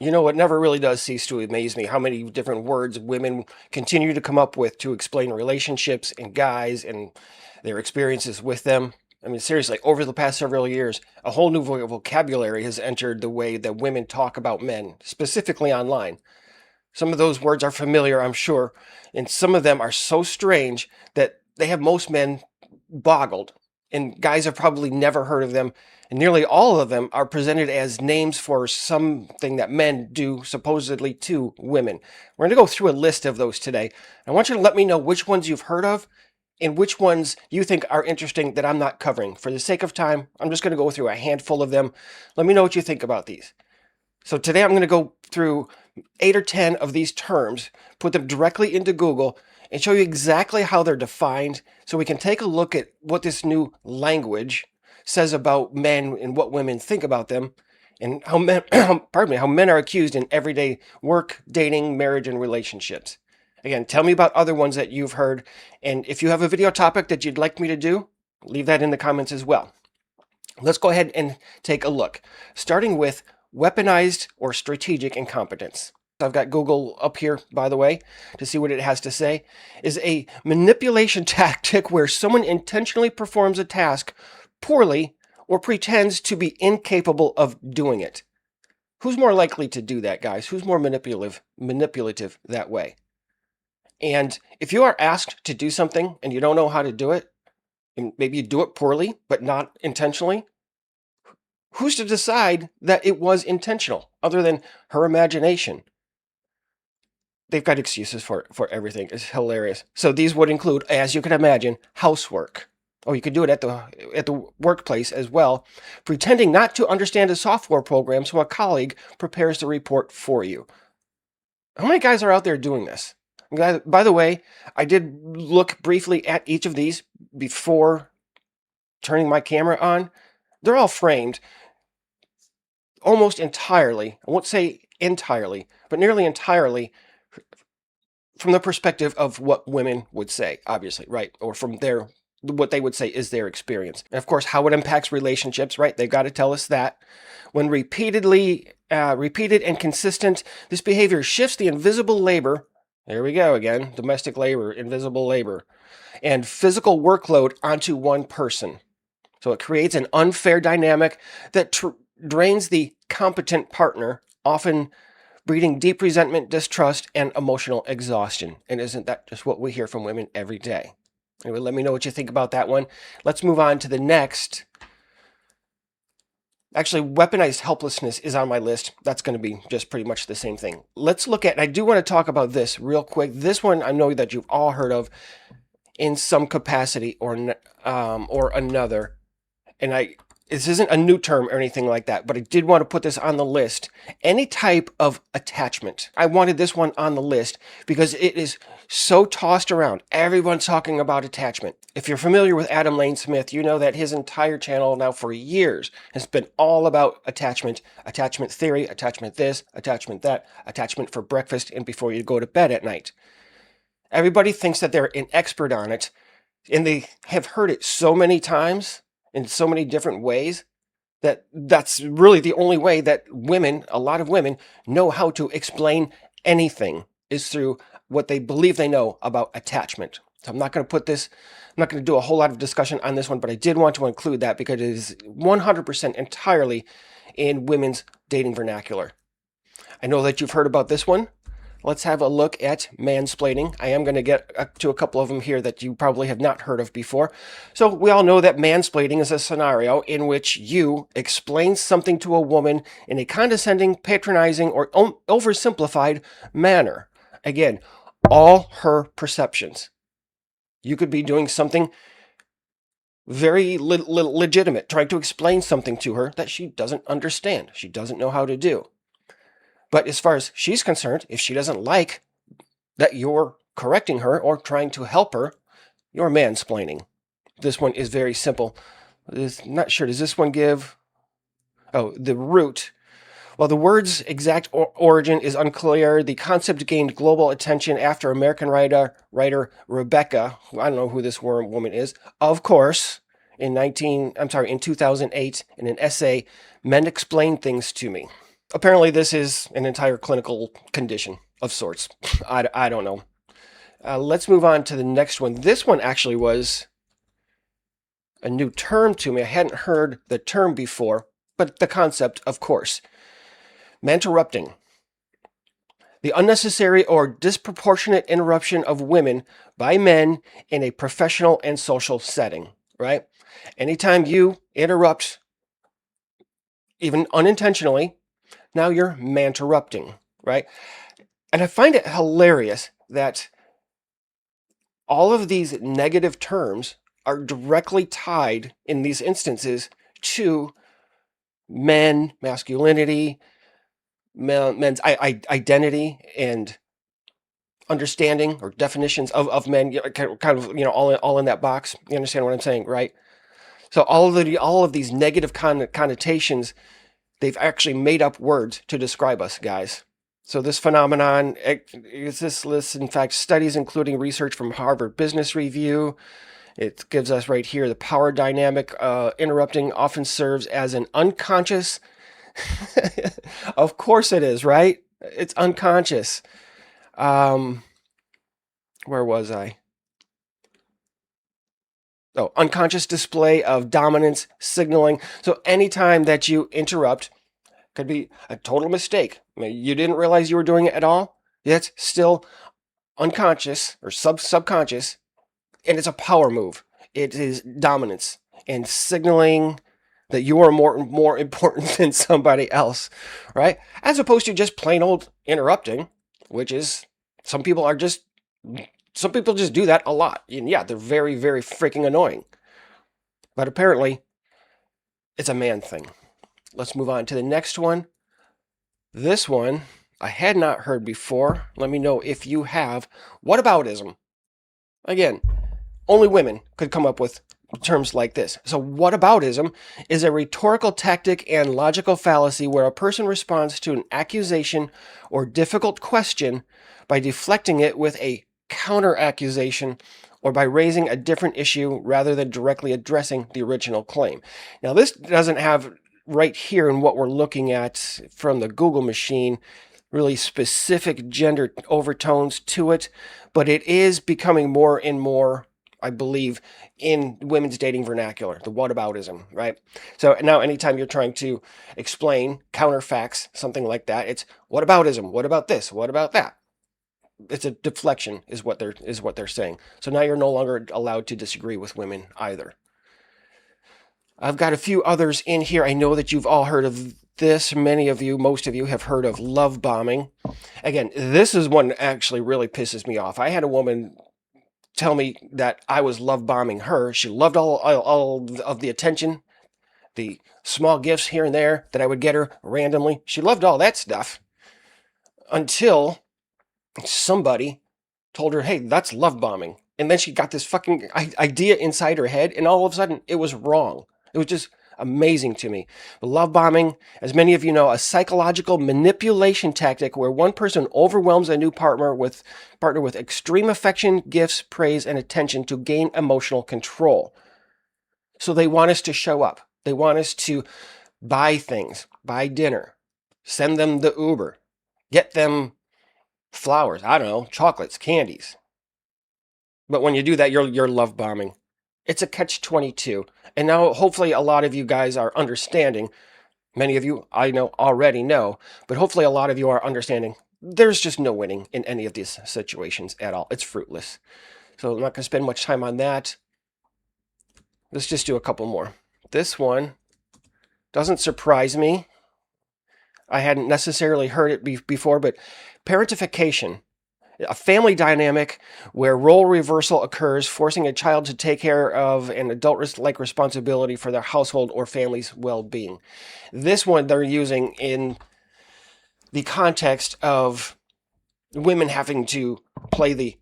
You know, it never really does cease to amaze me how many different words women continue to come up with to explain relationships and guys and their experiences with them. I mean, seriously, over the past several years, a whole new vocabulary has entered the way that women talk about men, specifically online. Some of those words are familiar, I'm sure, and some of them are so strange that they have most men boggled. And guys have probably never heard of them. And nearly all of them are presented as names for something that men do supposedly to women. We're going to go through a list of those today. I want you to let me know which ones you've heard of and which ones you think are interesting that I'm not covering. For the sake of time, I'm just going to go through a handful of them. Let me know what you think about these. So today I'm going to go through 8 or 10 of these terms, put them directly into Google, and show you exactly how they're defined so we can take a look at what this new language says about men and what women think about them and how men, pardon me, how men are accused in everyday work, dating, marriage, and relationships. Again, tell me about other ones that you've heard, and if you have a video topic that you'd like me to do, leave that in the comments as well. Let's go ahead and take a look, starting with weaponized or strategic incompetence. I've got Google up here, by the way, to see what it has to say, is a manipulation tactic where someone intentionally performs a task poorly or pretends to be incapable of doing it. Who's more likely to do that, guys? Who's more manipulative that way? And if you are asked to do something and you don't know how to do it, and maybe you do it poorly, but not intentionally, who's to decide that it was intentional other than her imagination? They've got excuses for everything. It's hilarious. So these would include, as you can imagine, housework. Or you could do it at the workplace as well, pretending not to understand a software program so a colleague prepares the report for you. How many guys are out there doing this? By the way, I did look briefly at each of these before turning my camera on. They're all framed almost entirely, I won't say entirely, but nearly entirely from the perspective of what women would say, obviously, right? Or from what they would say is their experience. And of course, how it impacts relationships, right? They've got to tell us that. When repeated and consistent, this behavior shifts the invisible labor, there we go again, domestic labor, invisible labor, and physical workload onto one person. So it creates an unfair dynamic that drains the competent partner, often breeding deep resentment, distrust, and emotional exhaustion. And isn't that just what we hear from women every day? Anyway, let me know what you think about that one. Let's move on to the next. Actually, weaponized helplessness is on my list. That's going to be just pretty much the same thing. Let's look at, and I do want to talk about this real quick. This one I know that you've all heard of in some capacity or another. And this isn't a new term or anything like that, but I did want to put this on the list. Any type of attachment. I wanted this one on the list because it is so tossed around. Everyone's talking about attachment. If you're familiar with Adam Lane Smith, you know that his entire channel now for years has been all about attachment, attachment theory, attachment this, attachment that, attachment for breakfast and before you go to bed at night. Everybody thinks that they're an expert on it, and they have heard it so many times in so many different ways that's really the only way that women, a lot of women, know how to explain anything is through what they believe they know about attachment. So I'm not going to do a whole lot of discussion on this one, but I did want to include that because it is 100% entirely in women's dating vernacular. I know that you've heard about this one. Let's have a look at mansplaining. I am going to get to a couple of them here that you probably have not heard of before. So we all know that mansplaining is a scenario in which you explain something to a woman in a condescending, patronizing, or oversimplified manner. Again, all her perceptions. You could be doing something very legitimate, trying to explain something to her that she doesn't understand, she doesn't know how to do. But as far as she's concerned, if she doesn't like that you're correcting her or trying to help her, you're mansplaining. This one is very simple. I'm not sure, does this one give... Oh, the root. While the word's exact origin is unclear, the concept gained global attention after American writer Rebecca, who I don't know who this woman is, of course, in 2008, in an essay, Men Explain Things to Me. Apparently, this is an entire clinical condition of sorts. I don't know. Let's move on to the next one. This one actually was a new term to me. I hadn't heard the term before, but the concept, of course. Manterrupting. The unnecessary or disproportionate interruption of women by men in a professional and social setting, right? Anytime you interrupt, even unintentionally, now you're manterrupting, right? And I find it hilarious that all of these negative terms are directly tied in these instances to men, masculinity, men's identity, and understanding or definitions of men, kind of, all in that box. You understand what I'm saying, right? So all of these negative connotations, they've actually made up words to describe us, guys. So this phenomenon is this list, in fact, studies including research from Harvard Business Review. It gives us right here the power dynamic. Interrupting often serves as an unconscious. Of course it is, right? It's unconscious. Um, where was I? Oh, unconscious display of dominance signaling. So anytime that you interrupt, could be a total mistake. I mean, you didn't realize you were doing it at all. It's still unconscious or subconscious, and it's a power move. It is dominance and signaling that you are more important than somebody else, right? As opposed to just plain old interrupting, which is some people just do that a lot. And yeah, they're very, very freaking annoying. But apparently, it's a man thing. Let's move on to the next one. This one I had not heard before. Let me know if you have. Whataboutism. Again, only women could come up with terms like this. So, whataboutism is a rhetorical tactic and logical fallacy where a person responds to an accusation or difficult question by deflecting it with a counter accusation or by raising a different issue rather than directly addressing the original claim. Now, this doesn't have right here in what we're looking at from the Google machine really specific gender overtones to it, but it is becoming more and more, I believe, in women's dating vernacular, the whataboutism, right? So now anytime you're trying to explain counterfacts, something like that, it's whataboutism, what about this, what about that? It's a deflection is what they're saying. So now you're no longer allowed to disagree with women either. I've got a few others in here. I know that you've all heard of this. Many of you, most of you have heard of love bombing. Again, this is one that actually really pisses me off. I had a woman tell me that I was love bombing her. She loved all of the attention, the small gifts here and there that I would get her randomly. She loved all that stuff until somebody told her, hey, that's love bombing. And then she got this fucking idea inside her head, and all of a sudden it was wrong. It was just amazing to me. Love bombing, as many of you know, a psychological manipulation tactic where one person overwhelms a new partner with extreme affection, gifts, praise, and attention to gain emotional control. So they want us to show up. They want us to buy things, buy dinner, send them the Uber, get them flowers, I don't know, chocolates, candies. But when you do that, you're love bombing. It's a catch-22. And now hopefully a lot of you guys are understanding. Many of you I know already know, but hopefully a lot of you are understanding. There's just no winning in any of these situations at all. It's fruitless. So I'm not going to spend much time on that. Let's just do a couple more. This one doesn't surprise me. I hadn't necessarily heard it before, but parentification. A family dynamic where role reversal occurs, forcing a child to take care of an adult-like responsibility for their household or family's well-being. This one they're using in the context of women having to play the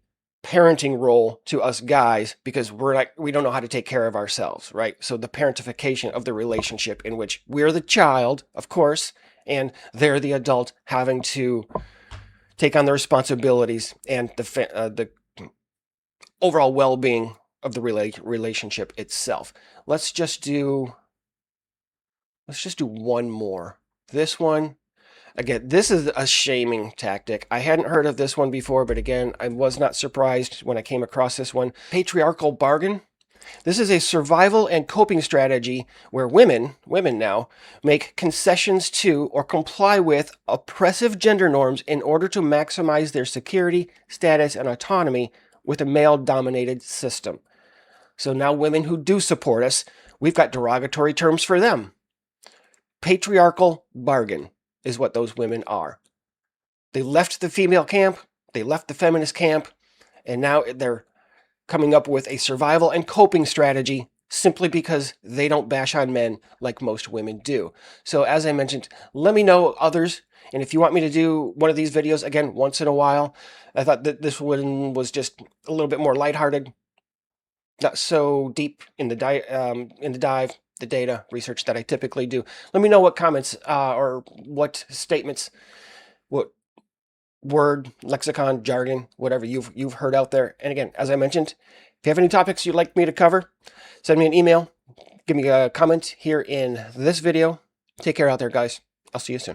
parenting role to us guys because we don't know how to take care of ourselves, right? So the parentification of the relationship in which we're the child, of course, and they're the adult having to take on the responsibilities and the overall well-being of the relationship itself. Let's just do one more. This one, Again, this is a shaming tactic. I hadn't heard of this one before, but again, I was not surprised when I came across this one. Patriarchal bargain. This is a survival and coping strategy where women now, make concessions to or comply with oppressive gender norms in order to maximize their security, status, and autonomy with a male-dominated system. So now women who do support us, we've got derogatory terms for them. Patriarchal bargain is what those women are. They left the female camp, they left the feminist camp, and now they're coming up with a survival and coping strategy simply because they don't bash on men like most women do. So as I mentioned, let me know others, and if you want me to do one of these videos again once in a while. I thought that this one was just a little bit more lighthearted, not so deep in the dive, the data research that I typically do. Let me know what comments or what statements, what word, lexicon, jargon, whatever you've heard out there. And again, as I mentioned, if you have any topics you'd like me to cover, send me an email, give me a comment here in this video. Take care out there, guys. I'll see you soon.